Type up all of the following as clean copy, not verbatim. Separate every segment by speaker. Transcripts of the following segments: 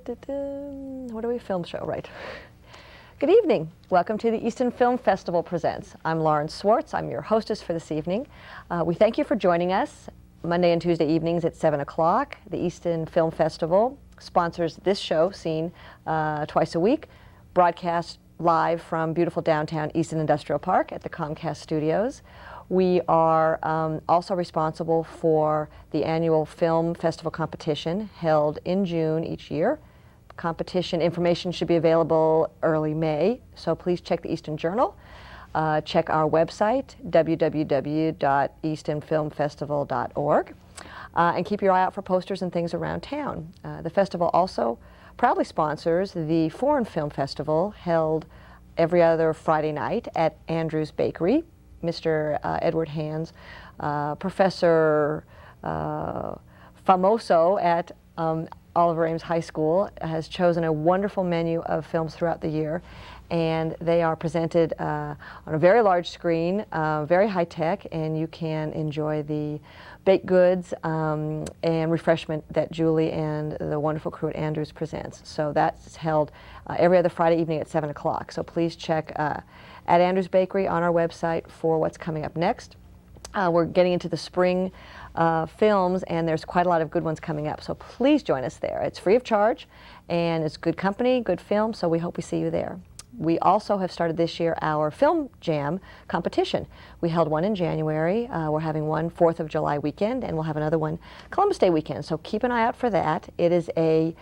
Speaker 1: What are we? Film show, right. Good evening. Welcome to the Easton Film Festival Presents. I'm Lauren Swartz. I'm your hostess for this evening. We thank you for joining us Monday and Tuesday evenings at 7 o'clock. The Easton Film Festival sponsors this show, seen twice a week, broadcast live from beautiful downtown Easton Industrial Park at the Comcast Studios. We are also responsible for the annual film festival competition held in June each year. Competition information should be available early May, so please check the Easton Journal. Check our website, www.eastonfilmfestival.org, and keep your eye out for posters and things around town. The festival also proudly sponsors the Foreign Film Festival held every other Friday night at Andrew's Bakery. Mr. Edward Hands, Professor Famoso at Oliver Ames High School, has chosen a wonderful menu of films throughout the year, and they are presented on a very large screen, very high-tech, and you can enjoy the baked goods and refreshment that Julie and the wonderful crew at Andrews presents. So that's held every other Friday evening at 7 o'clock. So please check at Andrews Bakery on our website for what's coming up next. We're getting into the spring films, and there's quite a lot of good ones coming up, so please join us there. It's free of charge, and it's good company, good film, so we hope we see you there. We also have started this year our Film Jam competition. We held one in January. We're having one 4th of July weekend, and we'll have another one Columbus Day weekend, so keep an eye out for that. It is a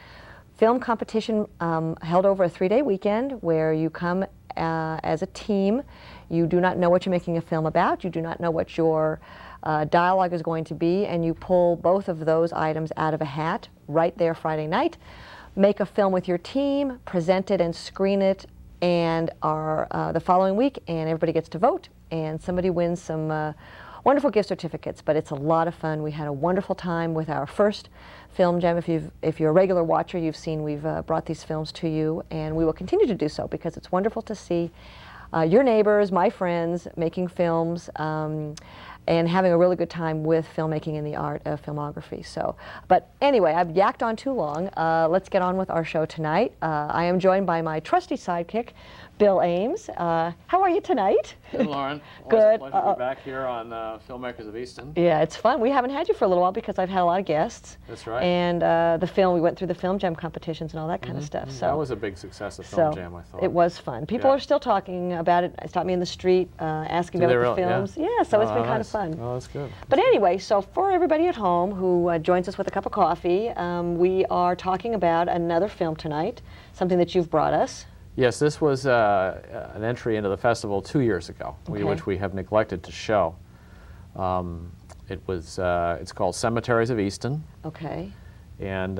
Speaker 1: film competition held over a 3-day weekend where you come as a team. You do not know what you're making a film about. You do not know what your dialogue is going to be, and you pull both of those items out of a hat right there Friday night. Make a film with your team, present it and screen it, and the following week, and everybody gets to vote, and somebody wins some wonderful gift certificates. But it's a lot of fun. We had a wonderful time with our first Film Jam. If you're a regular watcher, you've seen we've brought these films to you, and we will continue to do so because it's wonderful to see your neighbors, my friends, making films and having a really good time with filmmaking and the art of filmography. So, but anyway, I've yacked on too long. Let's get on with our show tonight. I am joined by my trusty sidekick, Bill Ames. How are you tonight?
Speaker 2: Good, Lauren.
Speaker 1: Good.
Speaker 2: Pleasure to be back here on Filmmakers of Easton.
Speaker 1: Yeah, it's fun. We haven't had you for a little while because I've had a lot of guests.
Speaker 2: That's right.
Speaker 1: And we went through the Film Jam competitions and all that kind of stuff. So
Speaker 2: that was a big success of Film Jam, I thought.
Speaker 1: It was fun. People are still talking about it. They stopped me in the street asking about the films. Yeah, so it's been kind of fun.
Speaker 2: Oh, that's good.
Speaker 1: But anyway, so for everybody at home who joins us with a cup of coffee, we are talking about another film tonight, something that you've brought us.
Speaker 2: Yes, this was an entry into the festival 2 years ago, which we have neglected to show. It's called Cemeteries of Easton.
Speaker 1: Okay.
Speaker 2: And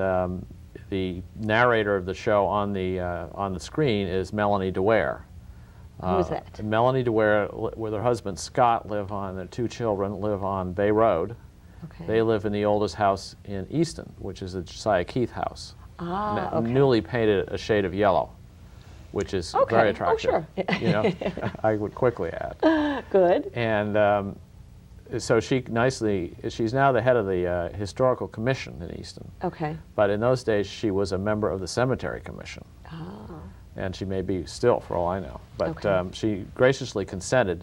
Speaker 2: the narrator of the show on the screen is Melanie DeWare.
Speaker 1: Who is that?
Speaker 2: Melanie DeWare, with her husband Scott, their 2 children live on Bay Road.
Speaker 1: Okay.
Speaker 2: They live in the oldest house in Easton, which is the Josiah Keith house.
Speaker 1: Ah, okay.
Speaker 2: Newly painted a shade of yellow, which is very attractive.
Speaker 1: Oh, sure.
Speaker 2: You know, I would quickly add.
Speaker 1: Good.
Speaker 2: And so she's now the head of the Historical Commission in Easton.
Speaker 1: Okay.
Speaker 2: But in those days, she was a member of the Cemetery Commission.
Speaker 1: Oh.
Speaker 2: And she may be still, for all I know. But she graciously consented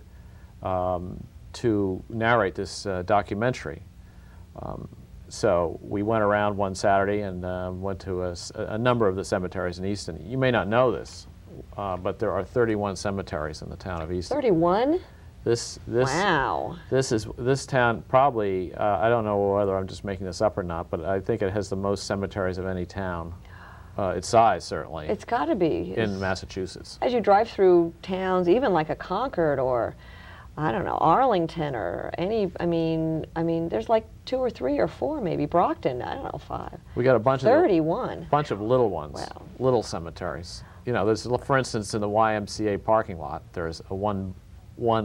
Speaker 2: to narrate this documentary. So we went around one Saturday and went to a number of the cemeteries in Easton. You may not know this, but there are 31 cemeteries in the town of Easton.
Speaker 1: 31?
Speaker 2: Wow. This town probably, I don't know whether I'm just making this up or not, but I think it has the most cemeteries of any town. Its size, certainly.
Speaker 1: It's got to be.
Speaker 2: In Massachusetts.
Speaker 1: As you drive through towns, even like a Concord or, I don't know, Arlington or any, I mean, there's like 2 or 3 or 4 maybe. Brockton, I don't know, 5.
Speaker 2: We got a bunch
Speaker 1: 31.
Speaker 2: of bunch of little ones.
Speaker 1: Wow.
Speaker 2: Little cemeteries. You know, there's, for instance, in the YMCA parking lot, there's a one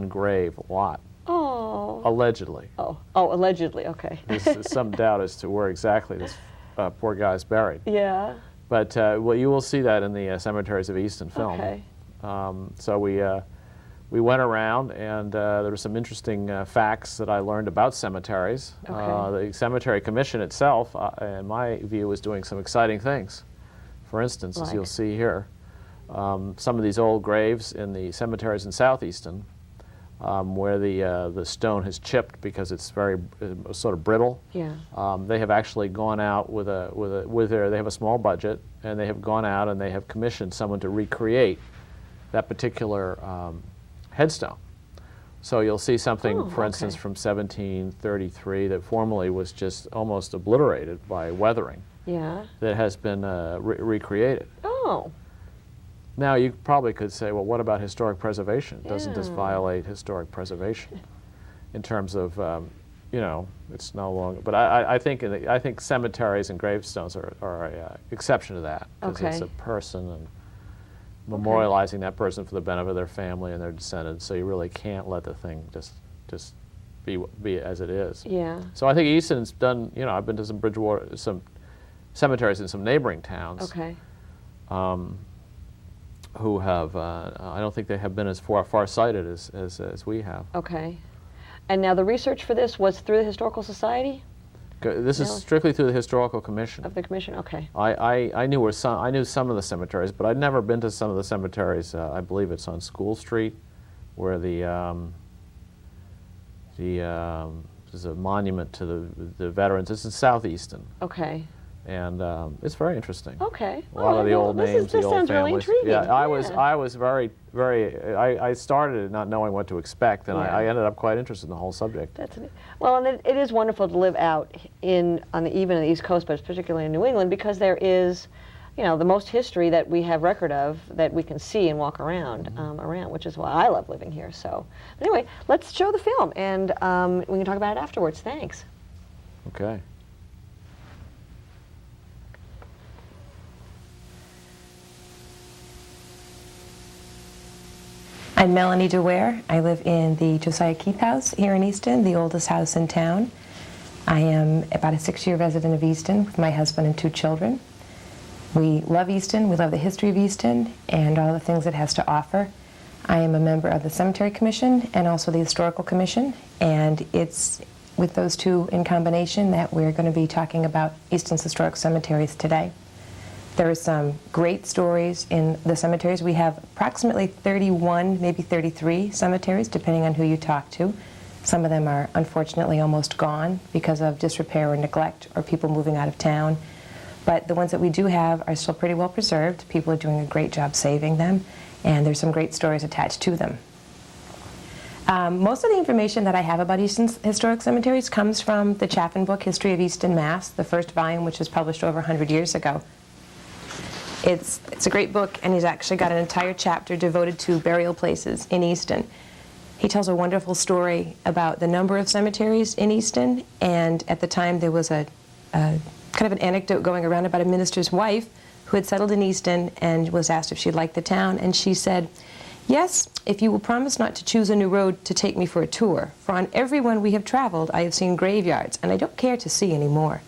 Speaker 2: grave lot.
Speaker 1: Oh.
Speaker 2: Allegedly.
Speaker 1: Oh, allegedly. Okay.
Speaker 2: There's some doubt as to where exactly this poor guy's buried.
Speaker 1: Yeah.
Speaker 2: But well, you will see that in the Cemeteries of Easton film.
Speaker 1: Okay.
Speaker 2: So we went around, and there were some interesting facts that I learned about cemeteries.
Speaker 1: Okay.
Speaker 2: The Cemetery Commission itself, in my view, is doing some exciting things. For instance, as
Speaker 1: Like?
Speaker 2: you'll see here, some of these old graves in the cemeteries in South Easton, where the stone has chipped because it's very sort of brittle.
Speaker 1: Yeah.
Speaker 2: They have actually gone out with they have a small budget, and they have gone out and they have commissioned someone to recreate that particular headstone. So you'll see something, for instance, from 1733 that formerly was just almost obliterated by weathering.
Speaker 1: Yeah.
Speaker 2: That has been recreated.
Speaker 1: Oh.
Speaker 2: Now, you probably could say, well, what about historic preservation? Doesn't this violate historic preservation in terms of, you know, it's no longer, but I think cemeteries and gravestones are an exception to that, because it's a person and memorializing that person for the benefit of their family and their descendants, so you really can't let the thing just be as it is.
Speaker 1: Yeah.
Speaker 2: So I think Easton's done, you know, I've been to some cemeteries in some neighboring towns.
Speaker 1: Okay.
Speaker 2: Who have, I don't think they have been as far-sighted as we have.
Speaker 1: Okay. And now the research for this was through the Historical Society?
Speaker 2: This is strictly through the Historical Commission.
Speaker 1: Of the Commission? Okay.
Speaker 2: I knew some of the cemeteries, but I'd never been to some of the cemeteries. I believe it's on School Street, where there's a monument to the veterans. It's in South Easton.
Speaker 1: Okay.
Speaker 2: And it's very interesting.
Speaker 1: Okay.
Speaker 2: A lot of the old names, the old
Speaker 1: sounds really
Speaker 2: families.
Speaker 1: intriguing.
Speaker 2: Yeah, I was very, I started not knowing what to expect, and I ended up quite interested in the whole subject.
Speaker 1: Well, and it is wonderful to live out even on the East Coast, but particularly in New England, because there is, you know, the most history that we have record of that we can see and walk around, which is why I love living here. So, anyway, let's show the film, and we can talk about it afterwards. Thanks.
Speaker 2: Okay.
Speaker 3: I'm Melanie DeWare. I live in the Josiah Keith house here in Easton, the oldest house in town. I am about a 6-year resident of Easton with my husband and 2 children. We love Easton, we love the history of Easton and all the things it has to offer. I am a member of the Cemetery Commission and also the Historical Commission, and it's with those two in combination that we're going to be talking about Easton's historic cemeteries today. There are some great stories in the cemeteries. We have approximately 31, maybe 33 cemeteries, depending on who you talk to. Some of them are unfortunately almost gone because of disrepair or neglect or people moving out of town. But the ones that we do have are still pretty well preserved. People are doing a great job saving them, and there's some great stories attached to them. Most of the information that I have about Easton's historic cemeteries comes from the Chaffin book, History of Easton, Mass., the first volume, which was published over 100 years ago. It's a great book, and he's actually got an entire chapter devoted to burial places in Easton. He tells a wonderful story about the number of cemeteries in Easton, and at the time there was a kind of an anecdote going around about a minister's wife who had settled in Easton and was asked if she liked the town, and she said, "Yes, if you will promise not to choose a new road to take me for a tour, for on every one we have traveled I have seen graveyards, and I don't care to see any more."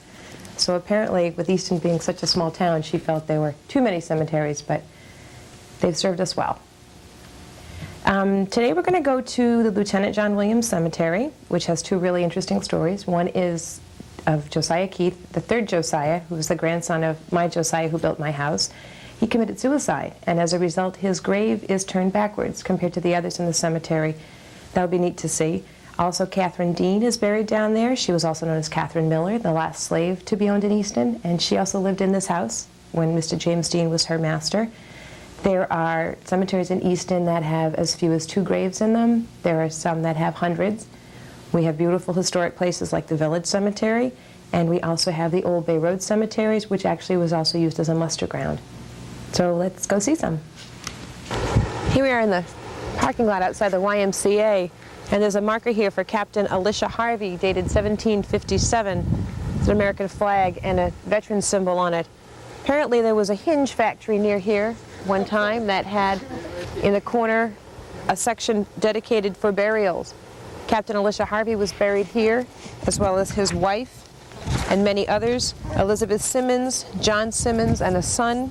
Speaker 3: So apparently, with Easton being such a small town, she felt there were too many cemeteries, but they've served us well. Today we're going to go to the Lieutenant John Williams Cemetery, which has 2 really interesting stories. One is of Josiah Keith, the 3rd Josiah, who was the grandson of my Josiah who built my house. He committed suicide, and as a result, his grave is turned backwards compared to the others in the cemetery. That would be neat to see. Also, Catherine Dean is buried down there. She was also known as Catherine Miller, the last slave to be owned in Easton, and she also lived in this house when Mr. James Dean was her master. There are cemeteries in Easton that have as few as 2 graves in them. There are some that have hundreds. We have beautiful historic places like the Village Cemetery, and we also have the Old Bay Road cemeteries, which actually was also used as a muster ground. So let's go see some. Here we are in the parking lot outside the YMCA. And there's a marker here for Captain Alicia Harvey, dated 1757. It's an American flag and a veteran symbol on it. Apparently there was a hinge factory near here one time that had in the corner a section dedicated for burials. Captain Alicia Harvey was buried here, as well as his wife and many others. Elizabeth Simmons, John Simmons and a son,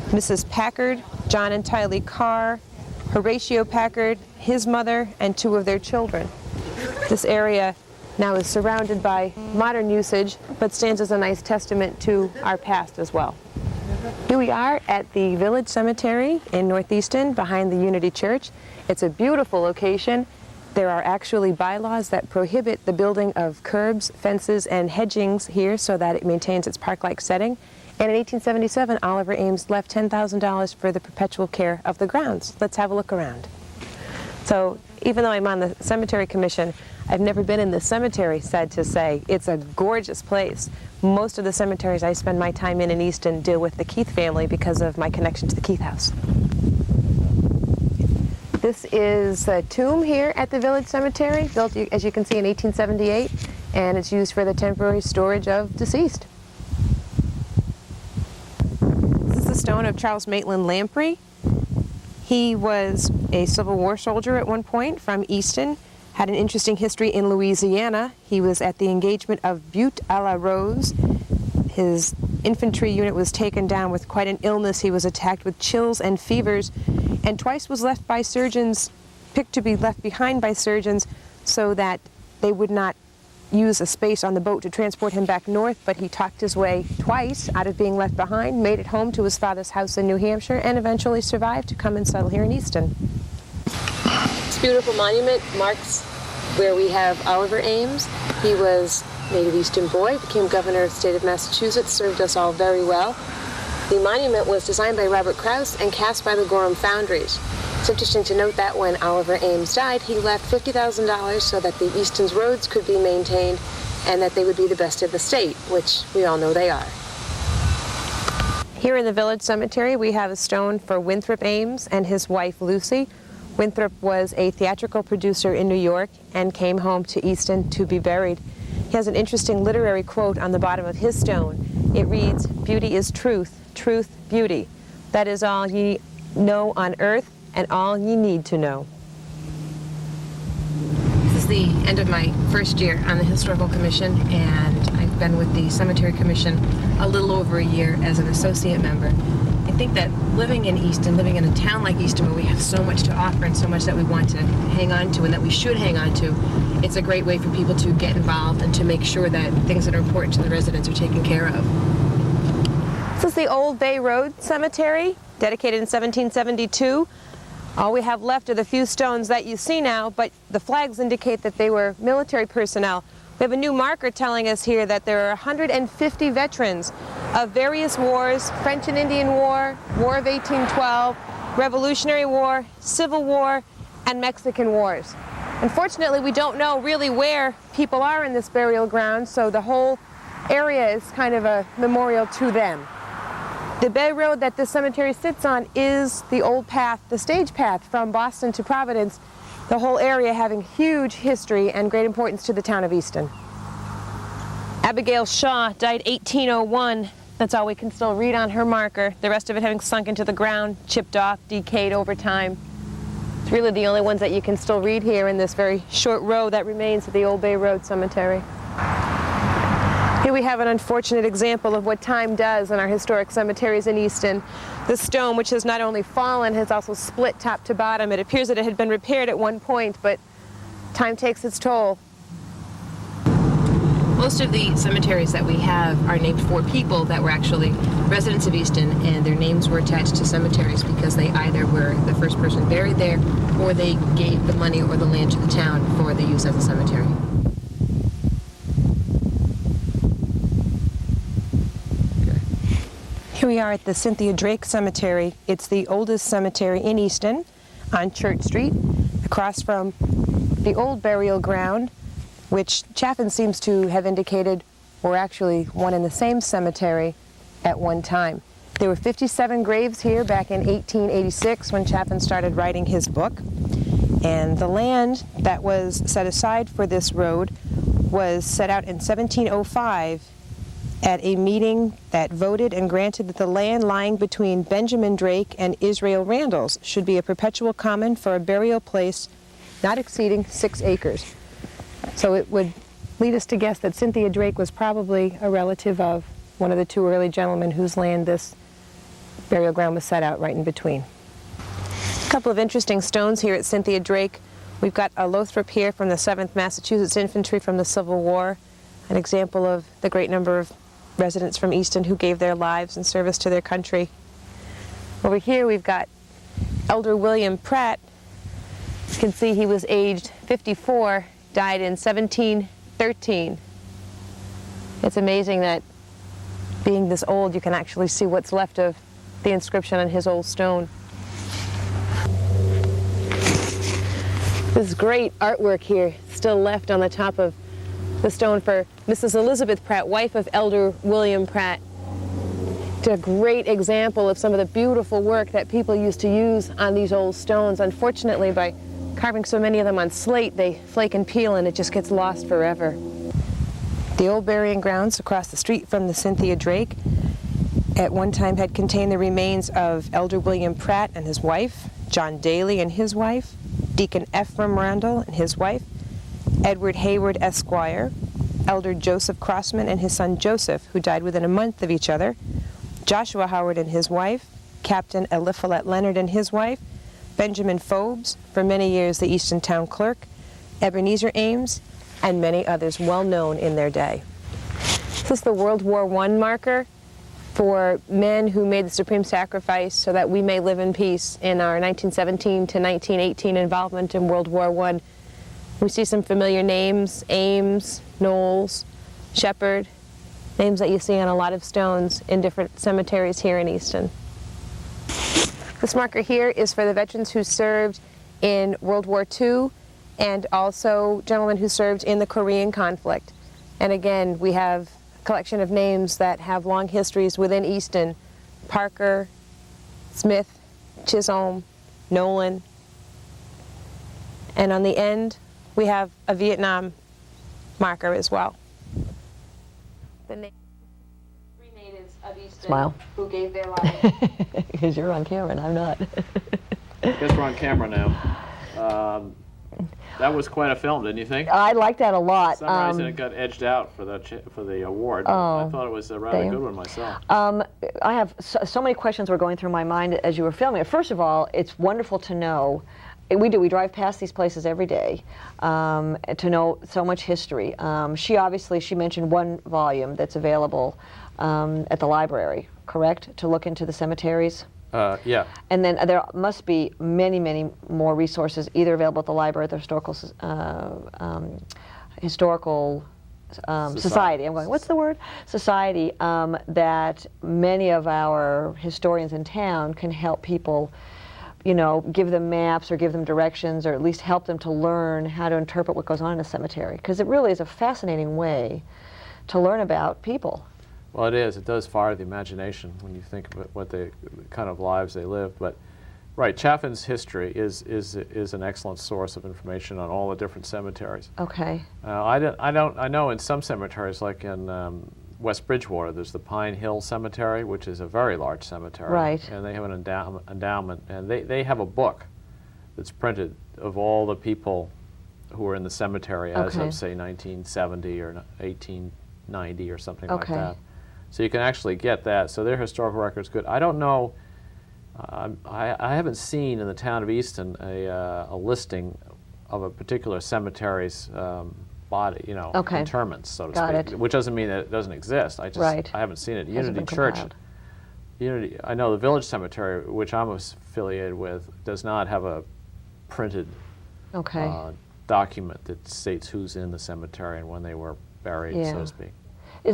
Speaker 3: Mrs. Packard, John and Tylee Carr, Horatio Packard, his mother, and 2 of their children. This area now is surrounded by modern usage, but stands as a nice testament to our past as well. Here we are at the Village Cemetery in Northeastern behind the Unity Church. It's a beautiful location. There are actually bylaws that prohibit the building of curbs, fences, and hedgings here so that it maintains its park-like setting. And in 1877, Oliver Ames left $10,000 for the perpetual care of the grounds. Let's have a look around. So even though I'm on the Cemetery Commission, I've never been in the cemetery, sad to say. It's a gorgeous place. Most of the cemeteries I spend my time in Easton deal with the Keith family because of my connection to the Keith house. This is a tomb here at the Village Cemetery, built, as you can see, in 1878, and it's used for the temporary storage of deceased. This is the stone of Charles Maitland Lamprey. He was a Civil War soldier at one point from Easton, had an interesting history in Louisiana. He was at the engagement of Butte a la Rose. His infantry unit was taken down with quite an illness. He was attacked with chills and fevers, and twice was left by surgeons, picked to be left behind by surgeons so that they would not use a space on the boat to transport him back north, but he talked his way twice out of being left behind, made it home to his father's house in New Hampshire, and eventually survived to come and settle here in Easton. This beautiful monument marks where we have Oliver Ames. He was a native Easton boy, became governor of the state of Massachusetts, served us all very well. The monument was designed by Robert Krause and cast by the Gorham Foundries. It's interesting to note that when Oliver Ames died, he left $50,000 so that the Easton's roads could be maintained and that they would be the best of the state, which we all know they are. Here in the Village Cemetery, we have a stone for Winthrop Ames and his wife, Lucy. Winthrop was a theatrical producer in New York and came home to Easton to be buried. He has an interesting literary quote on the bottom of his stone. It reads, "Beauty is truth, truth, beauty. That is all ye know on earth and all ye need to know." This is the end of my first year on the Historical Commission, and I've been with the Cemetery Commission a little over a year as an associate member. I think that living in Easton, living in a town like Easton where we have so much to offer and so much that we want to hang on to and that we should hang on to, it's a great way for people to get involved and to make sure that things that are important to the residents are taken care of. This is the Old Bay Road Cemetery, dedicated in 1772. All we have left are the few stones that you see now, but the flags indicate that they were military personnel. We have a new marker telling us here that there are 150 veterans of various wars: French and Indian War, War of 1812, Revolutionary War, Civil War, and Mexican Wars. Unfortunately, we don't know really where people are in this burial ground, so the whole area is kind of a memorial to them. The Bay Road that this cemetery sits on is the old path, the stage path from Boston to Providence, the whole area having huge history and great importance to the town of Easton. Abigail Shaw died 1801. That's all we can still read on her marker. The rest of it having sunk into the ground, chipped off, decayed over time. It's really the only ones that you can still read here in this very short row that remains of the Old Bay Road Cemetery. Here we have an unfortunate example of what time does in our historic cemeteries in Easton. The stone, which has not only fallen, has also split top to bottom. It appears that it had been repaired at one point, but time takes its toll. Most of the cemeteries that we have are named for people that were actually residents of Easton, and their names were attached to cemeteries because they either were the first person buried there or they gave the money or the land to the town for the use as a cemetery. Here we are at the Cynthia Drake Cemetery. It's the oldest cemetery in Easton on Church Street, across from the old burial ground, which Chaffin seems to have indicated were actually one in the same cemetery at one time. There were 57 graves here back in 1886 when Chaffin started writing his book. And the land that was set aside for this road was set out in 1705 at a meeting that voted and granted that the land lying between Benjamin Drake and Israel Randall's should be a perpetual common for a burial place not exceeding 6 acres. So it would lead us to guess that Cynthia Drake was probably a relative of one of the two early gentlemen whose land this burial ground was set out right in between. A couple of interesting stones here at Cynthia Drake. We've got a Lothrop here from the 7th Massachusetts Infantry from the Civil War, an example of the great number of residents from Easton who gave their lives in service to their country. Over here we've got Elder William Pratt. You can see he was aged 54, died in 1713. It's amazing that being this old, you can actually see what's left of the inscription on his old stone. This great artwork here still left on the top of the stone for Mrs. Elizabeth Pratt, wife of Elder William Pratt. It's a great example of some of the beautiful work that people used to use on these old stones. Unfortunately, by carving so many of them on slate, they flake and peel and it just gets lost forever. The old burying grounds across the street from the Cynthia Drake at one time had contained the remains of Elder William Pratt and his wife, John Daly and his wife, Deacon Ephraim Randall and his wife, Edward Hayward Esquire, Elder Joseph Crossman and his son Joseph, who died within a month of each other, Joshua Howard and his wife, Captain Eliphalet Leonard and his wife, Benjamin Phobes, for many years the Easton Town Clerk, Ebenezer Ames, and many others well known in their day. This is the World War I marker for men who made the supreme sacrifice so that we may live in peace in our 1917 to 1918 involvement in World War I. We see some familiar names: Ames, Knowles, Shepherd, names that you see on a lot of stones in different cemeteries here in Easton. This marker here is for the veterans who served in World War II and also gentlemen who served in the Korean conflict. And again, we have a collection of names that have long histories within Easton: Parker, Smith, Chisholm, Nolan. And on the end, we have a Vietnam marker as well. The three natives of Easton
Speaker 1: Smile.
Speaker 3: who gave their lives.
Speaker 1: Because you're on camera and I'm not.
Speaker 2: I guess we're on camera now. That was quite a film, didn't you think?
Speaker 1: I like that a lot.
Speaker 2: For some reason it got edged out for the award.
Speaker 1: Oh,
Speaker 2: I thought it was a rather good one myself.
Speaker 1: I have so many questions were going through my mind as you were filming it. First of all, it's wonderful to know. We drive past these places every day, to know so much history. She mentioned one volume that's available at the library, correct? To look into the cemeteries?
Speaker 2: Yeah.
Speaker 1: And then there must be many, many more resources either available at the library or the historical society. I'm going, what's the word? Society, that many of our historians in town can help people, give them maps or give them directions or at least help them to learn how to interpret what goes on in a cemetery. Because it really is a fascinating way to learn about people.
Speaker 2: Well, it is. It does fire the imagination when you think about what the kind of lives they live. But, right, Chaffin's history is an excellent source of information on all the different cemeteries.
Speaker 1: Okay.
Speaker 2: I know in some cemeteries, like in West Bridgewater, there's the Pine Hill Cemetery, which is a very large cemetery.
Speaker 1: Right.
Speaker 2: And they have an endowment, and they have a book that's printed of all the people who were in the cemetery as of, say, 1970 or 1890 or something like that. So you can actually get that. So their historical record's good. I don't know. I haven't seen in the town of Easton a listing of a particular cemetery's body, interments, so to speak. Which doesn't mean that it doesn't exist. I haven't seen it. Unity Church. I know the Village Cemetery, which I'm affiliated with, does not have a printed document that states who's in the cemetery and when they were buried, so to speak.
Speaker 1: Are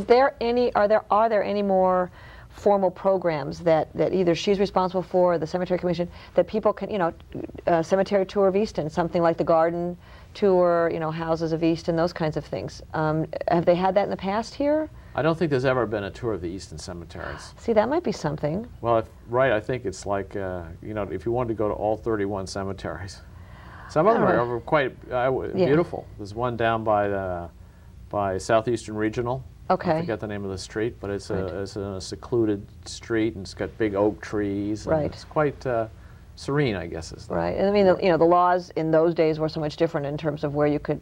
Speaker 1: there any more formal programs that either she's responsible for or the Cemetery Commission that people can, cemetery tour of Easton, something like the garden tour, houses of Easton, those kinds of things. Have they had that in the past here? I
Speaker 2: don't think there's ever been a tour of the Easton cemeteries.
Speaker 1: See, that might be something.
Speaker 2: Well, I think it's like, if you wanted to go to all 31 cemeteries. Some of them are quite beautiful. There's one down by Southeastern Regional. I forget the name of the street, but it's a secluded street, and it's got big oak trees. And it's quite serene, I guess.
Speaker 1: Right. And I mean, the laws in those days were so much different in terms of where you could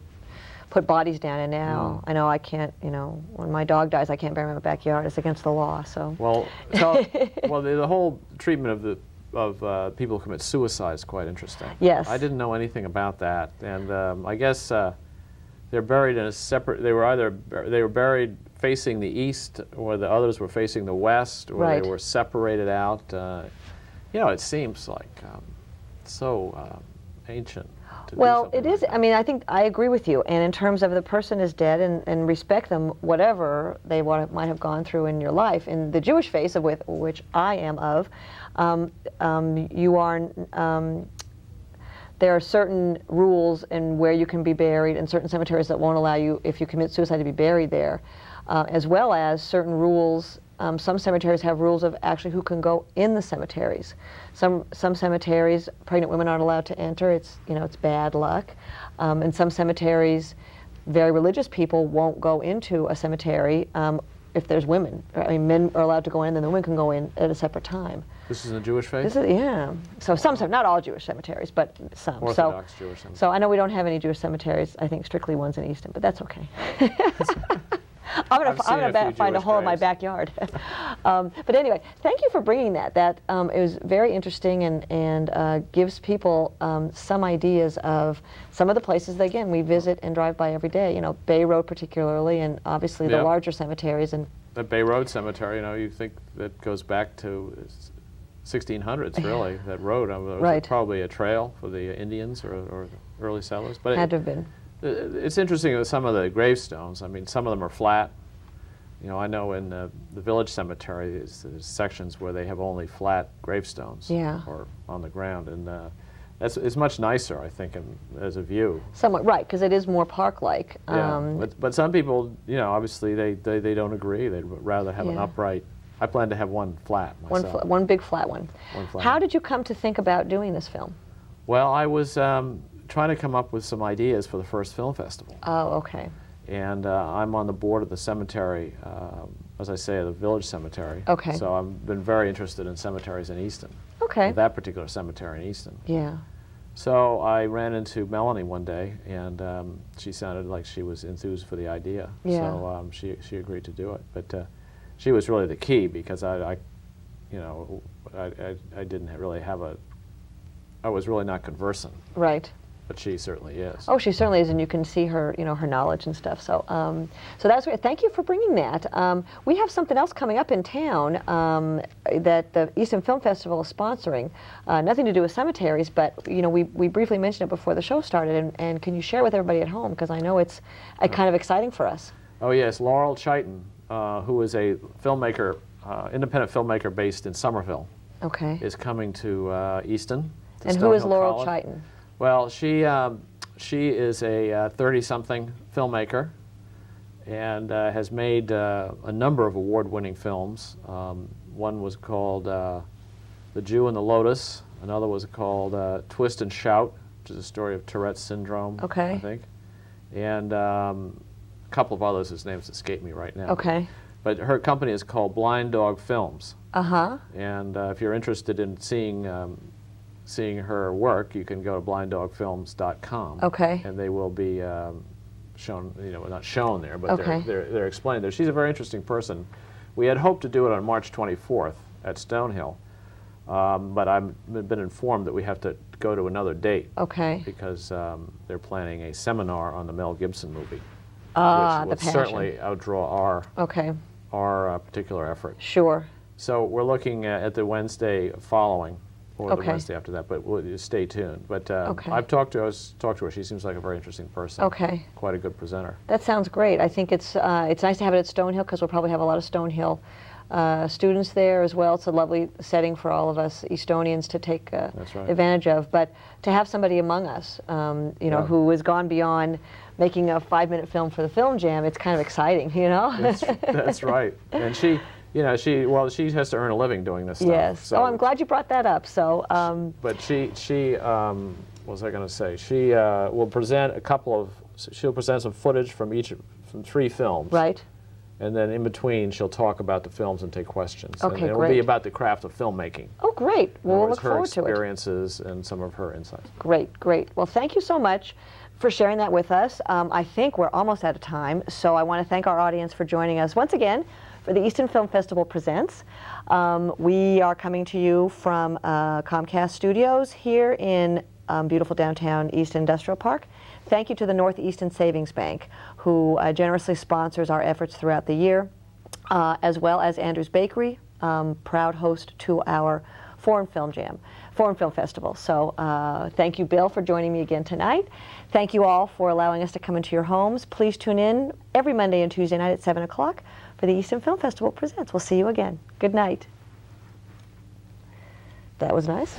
Speaker 1: put bodies down, and now I know I can't. When my dog dies, I can't bury him in my backyard. It's against the law. So.
Speaker 2: Well, the whole treatment of people who commit suicide is quite interesting.
Speaker 1: Yes.
Speaker 2: I didn't know anything about that, and I guess they're buried in a separate. They were buried facing the east, or the others were facing the west, or
Speaker 1: Right.
Speaker 2: they were separated out. You know, it seems like so ancient. To do
Speaker 1: Well,
Speaker 2: something
Speaker 1: it is.
Speaker 2: like that.
Speaker 1: I mean, I think I agree with you. And in terms of the person is dead, and respect them, whatever they might have gone through in your life. In the Jewish faith, of which I am of, you are. There are certain rules in where you can be buried, and certain cemeteries that won't allow you, if you commit suicide, to be buried there, as well as certain rules. Some cemeteries have rules of actually who can go in the cemeteries. Some cemeteries, pregnant women aren't allowed to enter. It's bad luck. And some cemeteries, very religious people won't go into a cemetery if there's women. I mean, men are allowed to go in, and the women can go in at a separate time.
Speaker 2: This is in the Jewish faith?
Speaker 1: This is, yeah. So some, not all Jewish cemeteries, but some.
Speaker 2: Orthodox Jewish cemeteries.
Speaker 1: So I know we don't have any Jewish cemeteries. I think strictly ones in Easton, but that's okay. I'm gonna find a hole in my backyard. But anyway, thank you for bringing that. That it was very interesting, and gives people some ideas of some of the places that, again, we visit and drive by every day. You know, Bay Road particularly, and obviously the larger cemeteries. And
Speaker 2: the Bay Road Cemetery, you know, you think that goes back to 1600s, really. That road, was probably a trail for the Indians or the early settlers. But
Speaker 1: had to have been.
Speaker 2: It's interesting with some of the gravestones. I mean, some of them are flat. You know, I know in the village cemetery, there's sections where they have only flat gravestones, or on the ground, and it's much nicer, I think, as a view.
Speaker 1: Somewhat right, because it is more park-like.
Speaker 2: But some people, you know, obviously they don't agree. They'd rather have an upright. I plan to have one flat myself.
Speaker 1: One big flat one.
Speaker 2: One flat.
Speaker 1: How did you come to think about doing this film?
Speaker 2: Well, I was trying to come up with some ideas for the first film festival.
Speaker 1: Oh, okay.
Speaker 2: And I'm on the board of the cemetery, as I say, the village cemetery.
Speaker 1: Okay.
Speaker 2: So I've been very interested in cemeteries in Easton.
Speaker 1: Okay.
Speaker 2: That particular cemetery in Easton.
Speaker 1: Yeah.
Speaker 2: So I ran into Melanie one day, and she sounded like she was enthused for the idea.
Speaker 1: Yeah.
Speaker 2: So she agreed to do it. But she was really the key, because I didn't really have I was really not conversant.
Speaker 1: Right.
Speaker 2: But she certainly is.
Speaker 1: Oh, she certainly is, and you can see her, her knowledge and stuff. So, so that's great. Thank you for bringing that. We have something else coming up in town that the Easton Film Festival is sponsoring. Nothing to do with cemeteries, but we briefly mentioned it before the show started. And can you share with everybody at home, because I know it's kind of exciting for us.
Speaker 2: Oh yes, Laurel Chiton, who is a filmmaker, independent filmmaker based in Somerville.
Speaker 1: Okay.
Speaker 2: Is coming to Easton.
Speaker 1: And who is Laurel Chiton?
Speaker 2: Well, she is a 30-something filmmaker, and has made a number of award-winning films. One was called The Jew and the Lotus. Another was called Twist and Shout, which is a story of Tourette's syndrome, I think. And a couple of others whose names escape me right now.
Speaker 1: Okay.
Speaker 2: But her company is called Blind Dog Films.
Speaker 1: Uh-huh.
Speaker 2: And if you're interested in seeing her work, you can go to blinddogfilms.com.
Speaker 1: Okay.
Speaker 2: And they will be shown, not shown there, but they're explained there. She's a very interesting person. We had hoped to do it on March 24th at Stonehill, but I've been informed that we have to go to another date.
Speaker 1: Okay.
Speaker 2: Because they're planning a seminar on the Mel Gibson movie,
Speaker 1: which
Speaker 2: would certainly outdraw our particular effort.
Speaker 1: Sure.
Speaker 2: So we're looking at the Wednesday following, or the Wednesday after that, but we'll stay tuned. But I've talked to her. She seems like a very interesting person.
Speaker 1: Okay.
Speaker 2: Quite a good presenter.
Speaker 1: That sounds great. I think it's nice to have it at Stonehill, because we'll probably have a lot of Stonehill students there as well. It's a lovely setting for all of us Estonians to take advantage of. But to have somebody among us, who has gone beyond making a 5-minute film for the Film Jam, it's kind of exciting,
Speaker 2: That's right. And she has to earn a living doing this stuff.
Speaker 1: Yes. So, I'm glad you brought that up. So.
Speaker 2: But she what was I going to say? She will present she'll present some footage from 3 films.
Speaker 1: Right.
Speaker 2: And then in between, she'll talk about the films and take questions.
Speaker 1: Okay,
Speaker 2: and it will be about the craft of filmmaking.
Speaker 1: Oh, great. Well, we'll look forward to it.
Speaker 2: Her experiences and some of her insights.
Speaker 1: Great, great. Well, thank you so much for sharing that with us. I think we're almost out of time, so I want to thank our audience for joining us once again for the Easton Film Festival Presents. We are coming to you from Comcast Studios here in beautiful downtown Easton Industrial Park. thank you to the Northeastern Savings Bank, who generously sponsors our efforts throughout the year, as well as Andrew's Bakery, proud host to our Foreign Film Festival. So thank you, Bill, for joining me again tonight. Thank you all for allowing us to come into your homes. Please tune in every Monday and Tuesday night at 7 o'clock for the Easton Film Festival Presents. We'll see you again. Good night. That was nice.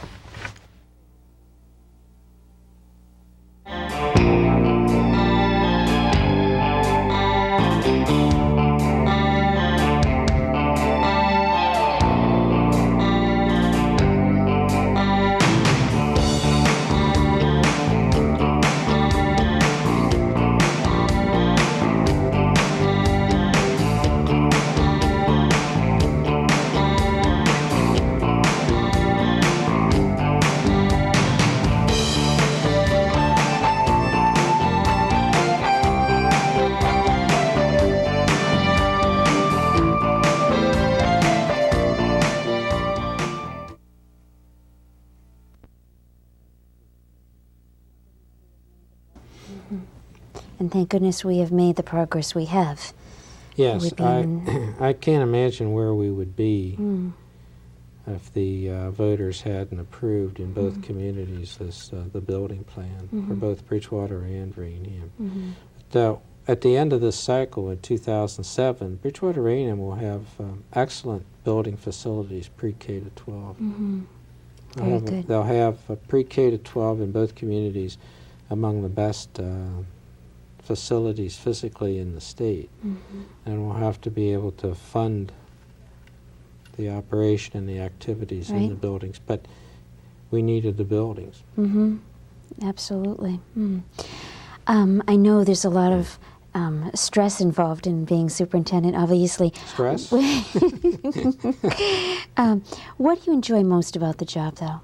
Speaker 4: And thank goodness we have made the progress we have.
Speaker 5: Yes, I can't imagine where we would be if the voters hadn't approved in both communities this the building plan for both Bridgewater and Rainham. But, at the end of this cycle in 2007, Bridgewater Rainham will have excellent building facilities pre-K to 12.
Speaker 4: Very good.
Speaker 5: They'll have pre-K to 12 in both communities among the best facilities physically in the state, and we'll have to be able to fund the operation and the activities in the buildings, but we needed the buildings.
Speaker 4: Absolutely. I know there's a lot of stress involved in being superintendent, obviously.
Speaker 5: Stress?
Speaker 4: What do you enjoy most about the job, though?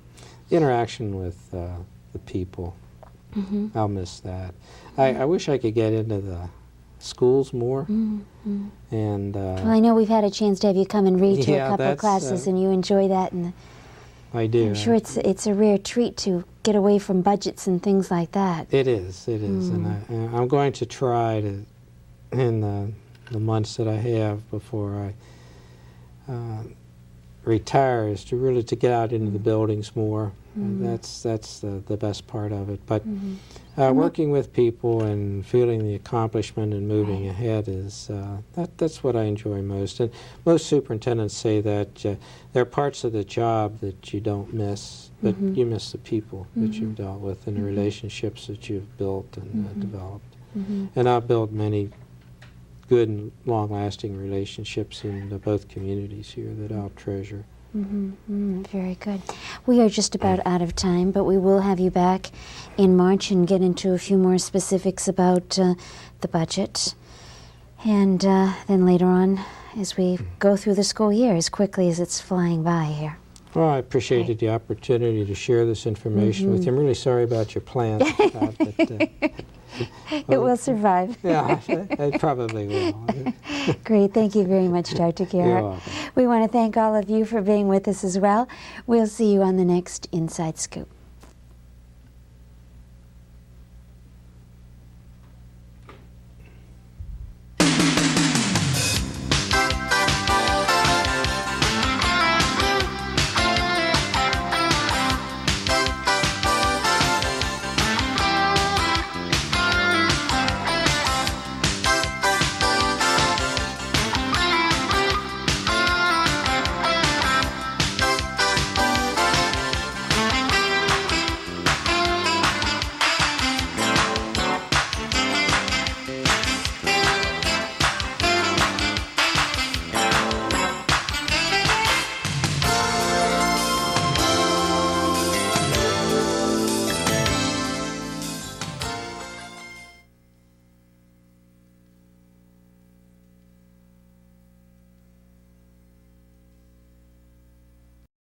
Speaker 5: Interaction with the people. I'll miss that. I wish I could get into the schools more. And
Speaker 4: well, I know we've had a chance to have you come and read to a couple of classes, and you enjoy that. And
Speaker 5: I do.
Speaker 4: I'm sure it's a rare treat to get away from budgets and things like that.
Speaker 5: It is. It is, and I'm going to try to, in the months that I have before I retire, is to really to get out into the buildings more. That's the best part of it. But working with people and feeling the accomplishment and moving ahead is that's what I enjoy most. And most superintendents say that there are parts of the job that you don't miss, but you miss the people that you've dealt with and the relationships that you've built and developed. And I've built many good and long-lasting relationships in both communities here that I'll treasure.
Speaker 4: Very good. We are just about out of time, but we will have you back in March and get into a few more specifics about the budget. And then later on, as we go through the school year, as quickly as it's flying by here.
Speaker 5: Well, I appreciated the opportunity to share this information with you. I'm really sorry about your plans.
Speaker 4: It will survive.
Speaker 5: Yeah, it probably will.
Speaker 4: Great. Thank you very much, Dr. Gerhardt. We want to thank all of you for being with us as well. We'll see you on the next Inside Scoop.